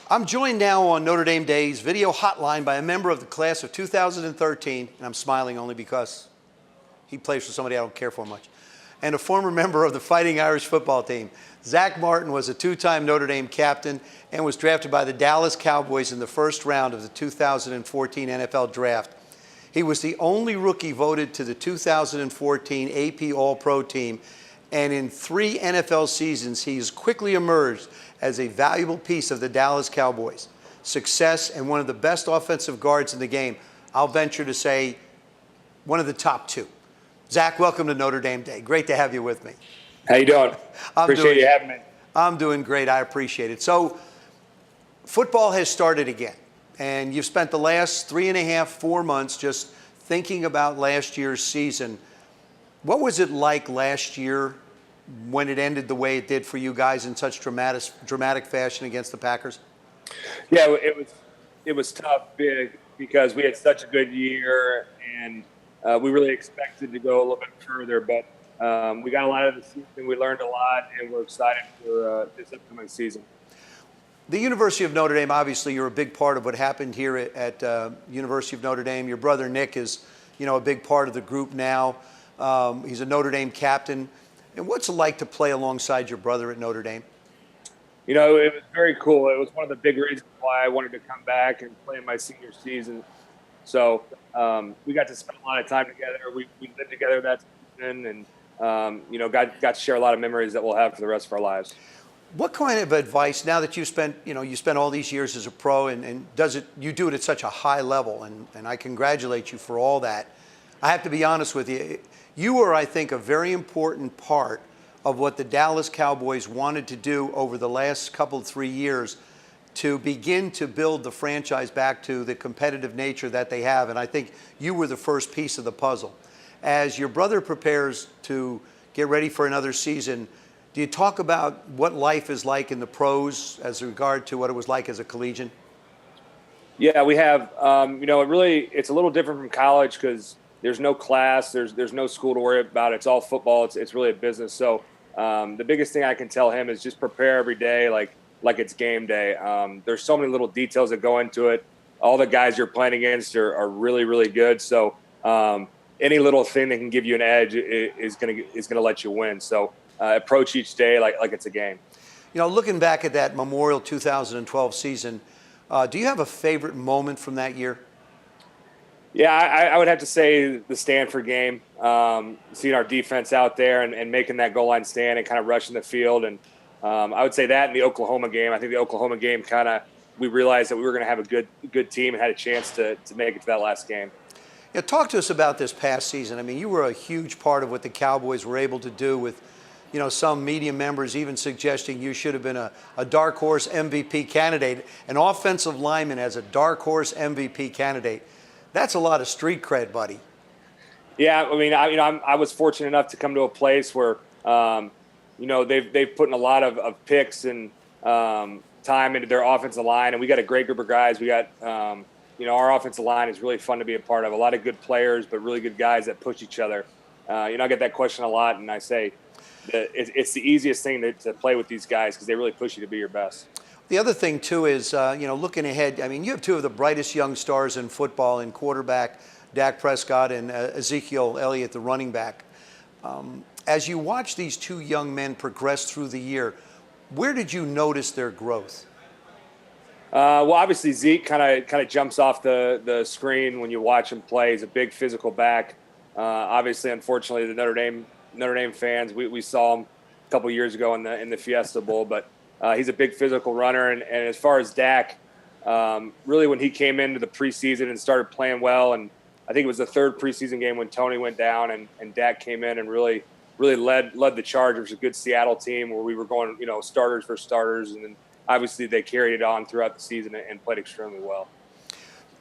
I'm joined now on Notre Dame Day's video hotline by a member of the class of 2013, and I'm smiling only because he plays for somebody I don't care for much, and a former member of the Fighting Irish football team. Zack Martin was a two-time Notre Dame captain and was drafted by the Dallas Cowboys in the first round of the 2014 NFL Draft. He was the only rookie voted to the 2014 AP All-Pro team, and in 3 NFL seasons, he's quickly emerged as a valuable piece of the Dallas Cowboys' success and one of the best offensive guards in the game. I'll venture to say one of the top 2. Zack, welcome to Notre Dame Day. Great to have you with me. How you doing? Appreciate you having me. I'm doing great. I appreciate it. So football has started again, and you've spent the last 3.5, 4 months just thinking about last year's season. What was it like last year when it ended the way it did for you guys in such dramatic fashion against the Packers? Yeah, it was tough because we had such a good year, and we really expected to go a little bit further. But we got a lot of the season. We learned a lot, and we're excited for this upcoming season. The University of Notre Dame, obviously, you're a big part of what happened here at University of Notre Dame. Your brother Nick is, a big part of the group now. He's a Notre Dame captain. And what's it like to play alongside your brother at Notre Dame? It was very cool. It was one of the big reasons why I wanted to come back and play in my senior season. So we got to spend a lot of time together. We lived together that season, and got to share a lot of memories that we'll have for the rest of our lives. What kind of advice, now that you spent all these years as a pro, and you do it at such a high level, and I congratulate you for all that. I have to be honest with you. You were, I think, a very important part of what the Dallas Cowboys wanted to do over the last couple, 3 years to begin to build the franchise back to the competitive nature that they have. And I think you were the first piece of the puzzle. As your brother prepares to get ready for another season, do you talk about what life is like in the pros as regard to what it was like as a collegian? Yeah, we have. It's a little different from college because there's no class, there's no school to worry about. It's all football. It's really a business. So the biggest thing I can tell him is just prepare every day like it's game day. There's so many little details that go into it. All the guys you're playing against are really, really good. So any little thing that can give you an edge is gonna let you win. So approach each day like it's a game. Looking back at that Memorial 2012 season, do you have a favorite moment from that year? Yeah, I would have to say the Stanford game, seeing our defense out there and making that goal line stand and kind of rushing the field. And I would say that in the Oklahoma game. I think the Oklahoma game we realized that we were going to have a good team and had a chance to make it to that last game. Yeah, talk to us about this past season. I mean, you were a huge part of what the Cowboys were able to do with, some media members even suggesting you should have been a dark horse MVP candidate, an offensive lineman as a dark horse MVP candidate. That's a lot of street cred, buddy. Yeah, I mean, I was fortunate enough to come to a place where, they've put in a lot of picks and time into their offensive line, and we got a great group of guys. We got, our offensive line is really fun to be a part of. A lot of good players, but really good guys that push each other. I get that question a lot, and I say that it's the easiest thing to play with these guys because they really push you to be your best. The other thing, too, is, looking ahead, I mean, you have 2 of the brightest young stars in football in quarterback Dak Prescott and Elliot, the running back. As you watch these 2 young men progress through the year, where did you notice their growth? Well, obviously, Zeke kind of jumps off the screen when you watch him play. He's a big physical back. Obviously, unfortunately, the Notre Dame fans, we saw him a couple years ago in the Fiesta Bowl, but he's a big physical runner. And as far as Dak, really when he came into the preseason and started playing well, and I think it was the 3rd preseason game when Tony went down and Dak came in and really led the charge. It was a good Seattle team where we were going, starters for starters. And then obviously they carried it on throughout the season and played extremely well.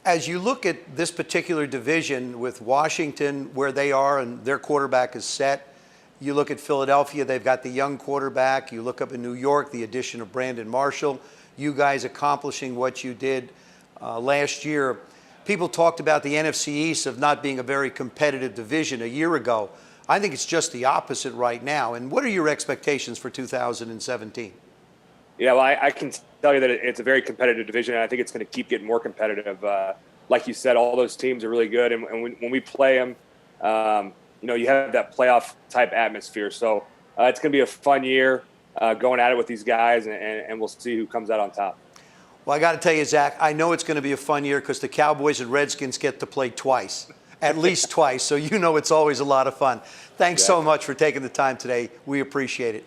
As you look at this particular division with Washington, where they are and their quarterback is set, you look at Philadelphia, they've got the young quarterback. You look up in New York, the addition of Brandon Marshall. You guys accomplishing what you did last year. People talked about the NFC East of not being a very competitive division a year ago. I think it's just the opposite right now. And what are your expectations for 2017? Yeah, well, I can tell you that it's a very competitive division, and I think it's going to keep getting more competitive. Like you said, all those teams are really good, and when we play them, you have that playoff type atmosphere. So it's going to be a fun year going at it with these guys, and we'll see who comes out on top. Well, I got to tell you, Zach, I know it's going to be a fun year because the Cowboys and Redskins get to play twice, at least twice. So it's always a lot of fun. Thanks so much for taking the time today. We appreciate it.